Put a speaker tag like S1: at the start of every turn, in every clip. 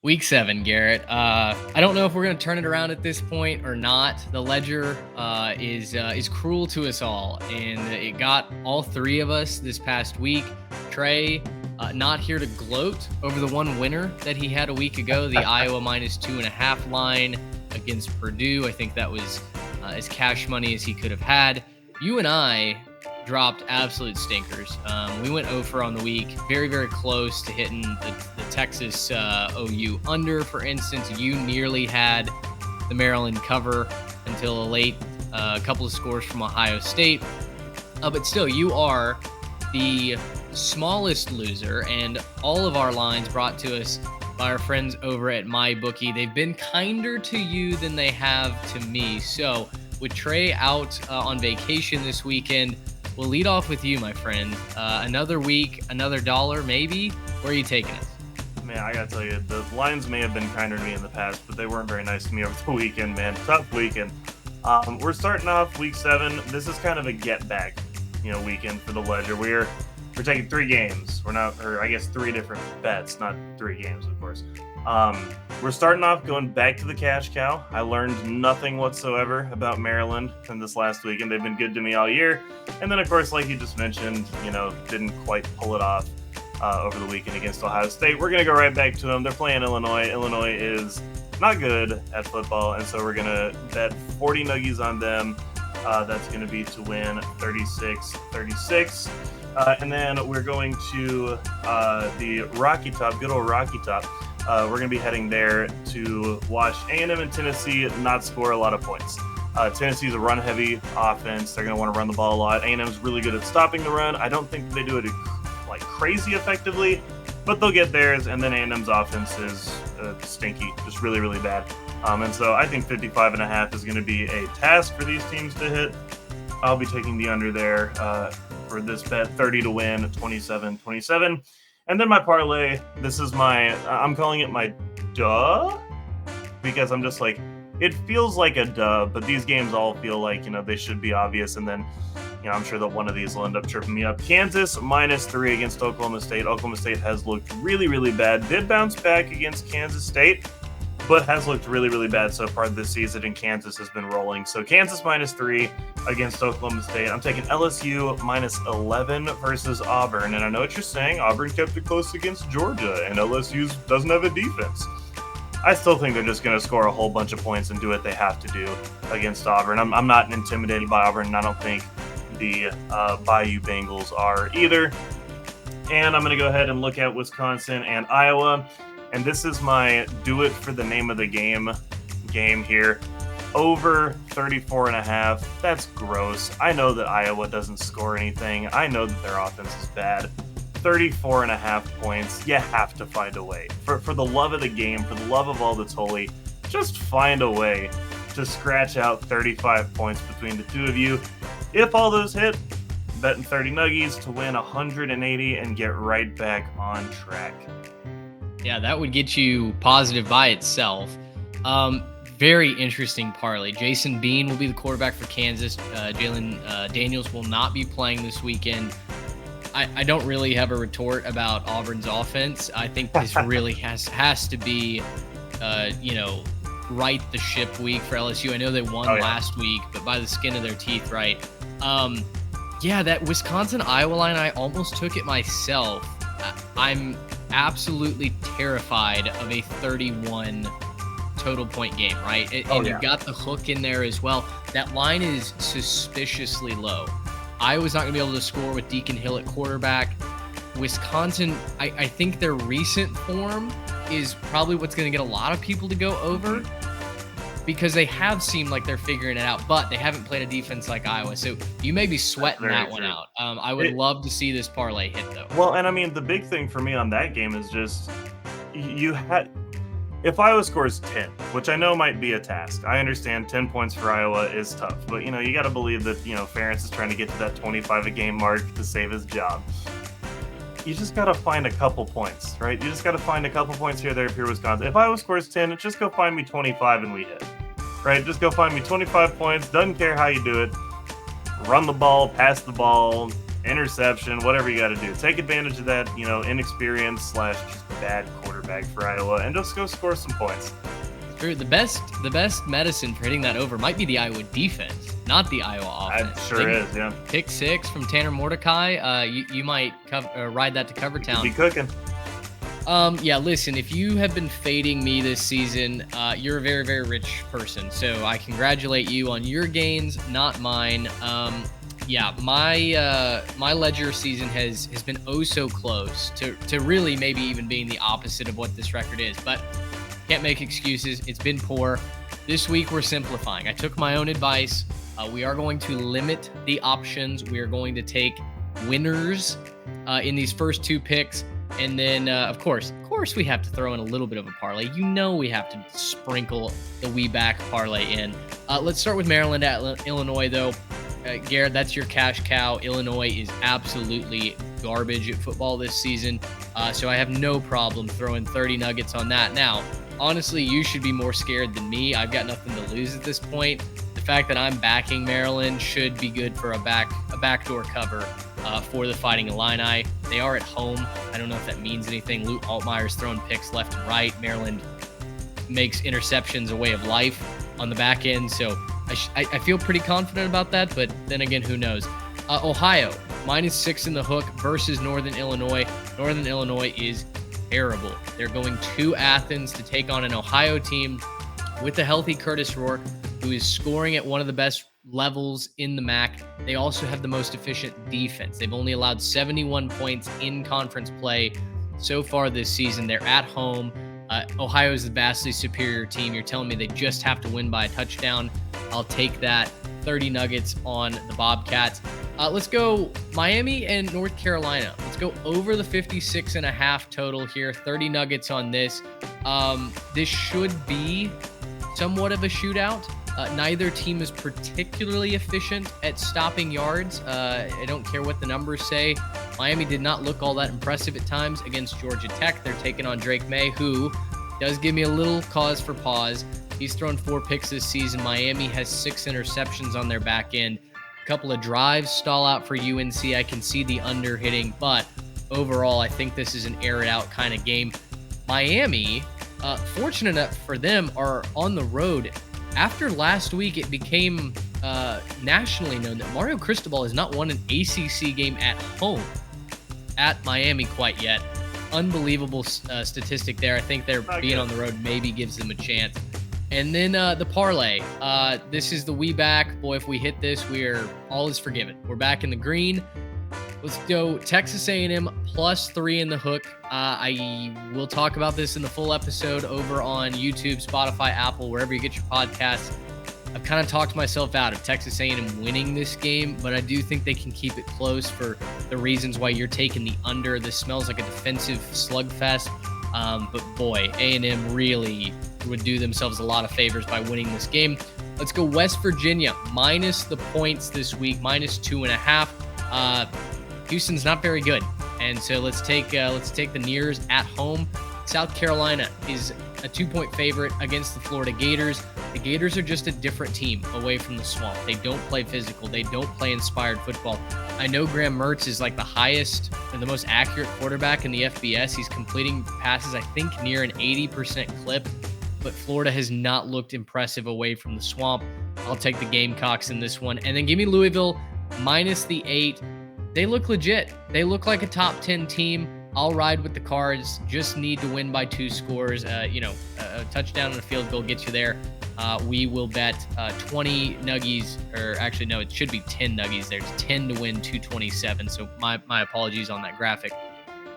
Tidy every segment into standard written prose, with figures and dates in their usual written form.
S1: Week 7, Garrett. I don't know if we're going to turn it around at this point or not. The ledger is cruel to us all, and it got all three of us this past week. Trey, not here to gloat over the one winner that he had a week ago, the Iowa -2.5 line against Purdue. I think that was as cash money as he could have had. You and I dropped absolute stinkers. We went over on the week, very, very close to hitting the Texas OU under, for instance. You nearly had the Maryland cover until a late couple of scores from Ohio State. But still, you are the smallest loser, and all of our lines brought to us by our friends over at MyBookie. They've been kinder to you than they have to me. So with Trey out on vacation this weekend, we'll lead off with you, my friend. Another week, another dollar, maybe. Where are you taking us?
S2: Man, I gotta tell you, the lines may have been kinder to me in the past, but they weren't very nice to me over the weekend, man. Tough weekend. We're starting off week 7. This is kind of a get back, weekend for the ledger. We're taking 3 games. I guess 3 different bets, not 3 games, of course. We're starting off going back to the cash cow. I learned nothing whatsoever about Maryland from this last week, and they've been good to me all year. And then, of course, like you just mentioned, didn't quite pull it off over the weekend against Ohio State. We're going to go right back to them. They're playing Illinois. Illinois is not good at football, and so we're going to bet 40 nuggies on them. That's going to be to win 36-36. And then we're going to the Rocky Top, good old Rocky Top. We're going to be heading there to watch A&M and Tennessee not score a lot of points. Tennessee's a run-heavy offense. They're going to want to run the ball a lot. A&M's really good at stopping the run. I don't think they do it like crazy effectively, but they'll get theirs. And then A&M's offense is stinky, just really, really bad. And so I think 55.5 is going to be a task for these teams to hit. I'll be taking the under there for this bet, 30 to win, 27-27. And then my parlay, I'm calling it my duh, because I'm just like, it feels like a duh, but these games all feel like, they should be obvious. And then, I'm sure that one of these will end up tripping me up. Kansas -3 against Oklahoma State. Oklahoma State has looked really, really bad. Did bounce back against Kansas State, but has looked really, really bad so far this season, and Kansas has been rolling. So Kansas -3 against Oklahoma State. I'm taking LSU -11 versus Auburn. And I know what you're saying. Auburn kept it close against Georgia, and LSU doesn't have a defense. I still think they're just going to score a whole bunch of points and do what they have to do against Auburn. I'm not intimidated by Auburn, and I don't think the Bayou Bengals are either. And I'm going to go ahead and look at Wisconsin and Iowa. And this is my do it for the name of the game here. Over 34.5. That's gross. I know that Iowa doesn't score anything. I know that their offense is bad. 34.5 points. You have to find a way. For the love of the game, for the love of all that's holy, just find a way to scratch out 35 points between the two of you. If all those hit, betting 30 nuggies to win 180 and get right back on track.
S1: Yeah, that would get you positive by itself. Very interesting parlay. Jason Bean will be the quarterback for Kansas. Jalen Daniels will not be playing this weekend. I don't really have a retort about Auburn's offense. I think this really has to be, right the ship week for LSU. I know they won last week, but by the skin of their teeth, right? That Wisconsin-Iowa line, I almost took it myself. I'm absolutely terrified of a 31 total point game, right? You've got the hook in there as well. That line is suspiciously low. Iowa's not going to be able to score with Deacon Hill at quarterback. Wisconsin, I think their recent form is probably what's going to get a lot of people to go over, because they have seemed like they're figuring it out, but they haven't played a defense like Iowa. So you may be sweating that one out. I would love to see this parlay hit, though.
S2: Well, and I mean, the big thing for me on that game is just if Iowa scores 10, which I know might be a task. I understand 10 points for Iowa is tough, but you got to believe that, Ferentz is trying to get to that 25 a game mark to save his job. You just got to find a couple points, right? You just got to find a couple points here, there, if you're Wisconsin. If Iowa scores 10, just go find me 25 and we hit, right? Just go find me 25 points. Doesn't care how you do it. Run the ball, pass the ball, interception, whatever you got to do. Take advantage of that, inexperienced / just bad quarterback quarterback for Iowa and just go score some points.
S1: True. The best medicine for hitting that over might be the Iowa defense, not the Iowa offense.
S2: It sure is, yeah.
S1: Pick 6 from Tanner Mordecai. You might ride that to Cover Town.
S2: Be cooking.
S1: Yeah, listen, if you have been fading me this season, you're a very, very rich person. So I congratulate you on your gains, not mine. Yeah, my Ledger season has been oh so close to really maybe even being the opposite of what this record is. But can't make excuses. It's been poor. This week we're simplifying. I took my own advice. We are going to limit the options. We are going to take winners in these first 2 picks. And then, of course, we have to throw in a little bit of a parlay. You know we have to sprinkle the We Back parlay in. Let's start with Maryland at Illinois, though. Garrett, that's your cash cow. Illinois is absolutely garbage at football this season, so I have no problem throwing 30 nuggets on that. Now, honestly, you should be more scared than me. I've got nothing to lose at this point. The fact that I'm backing Maryland should be good for a backdoor cover for the Fighting Illini. They are at home. I don't know if that means anything. Luke Altmaier's throwing picks left and right. Maryland makes interceptions a way of life on the back end, so I feel pretty confident about that, but then again, who knows? Ohio, -6 in the hook versus Northern Illinois. Northern Illinois is terrible. They're going to Athens to take on an Ohio team with a healthy Curtis Rourke, who is scoring at one of the best levels in the MAC. They also have the most efficient defense. They've only allowed 71 points in conference play so far this season. They're at home. Ohio is the vastly superior team. You're telling me they just have to win by a touchdown. I'll take that. 30 nuggets on the Bobcats. Let's go Miami and North Carolina. Let's go over the 56.5 total here. 30 nuggets on this. This should be somewhat of a shootout. Neither team is particularly efficient at stopping yards. I don't care what the numbers say. Miami did not look all that impressive at times against Georgia Tech. They're taking on Drake May, who does give me a little cause for pause. He's thrown 4 picks this season. Miami has 6 interceptions on their back end. A couple of drives stall out for UNC. I can see the under hitting, but overall, I think this is an air it out kind of game. Miami, fortunate enough for them, are on the road. After last week, it became nationally known that Mario Cristobal has not won an ACC game at home at Miami quite yet. Unbelievable statistic there. I think their being on the road maybe gives them a chance. And then the parlay. This is the We Back. Boy, if we hit this, all is forgiven. We're back in the green. Let's go Texas A&M +3 in the hook. I will talk about this in the full episode over on YouTube, Spotify, Apple, wherever you get your podcasts. I've kind of talked myself out of Texas A&M winning this game, but I do think they can keep it close for the reasons why you're taking the under. This smells like a defensive slugfest. But boy, A&M really would do themselves a lot of favors by winning this game. Let's go West Virginia, minus the points this week, -2.5. Houston's not very good, and so let's take the Nears at home. South Carolina is a 2-point favorite against the Florida Gators. The Gators are just a different team away from the Swamp. They don't play physical. They don't play inspired football. I know Graham Mertz is like the highest and the most accurate quarterback in the FBS. He's completing passes, I think, near an 80% clip, but Florida has not looked impressive away from the Swamp. I'll take the Gamecocks in this one. And then give me Louisville -8. They look legit. They look like a top 10 team. I'll ride with the Cards. Just need to win by 2 scores. A touchdown and a field goal gets you there. We will bet 20 nuggies, or actually, no, it should be 10 nuggies. There's 10 to win 227. So my apologies on that graphic.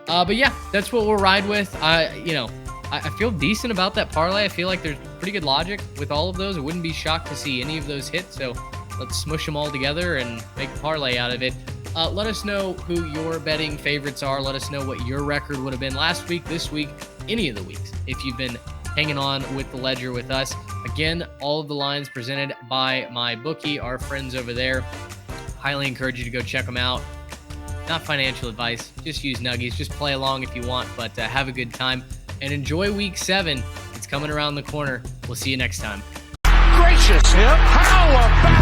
S1: But yeah, that's what we'll ride with. I feel decent about that parlay. I feel like there's pretty good logic with all of those. I wouldn't be shocked to see any of those hit. So let's smush them all together and make a parlay out of it. Let us know who your betting favorites are. Let us know what your record would have been last week, this week, any of the weeks, if you've been hanging on with the Ledger with us. Again, all of the lines presented by MyBookie, our friends over there. Highly encourage you to go check them out. Not financial advice. Just use nuggies. Just play along if you want, but have a good time and enjoy week 7. It's coming around the corner. We'll see you next time.
S3: Gracious him. How about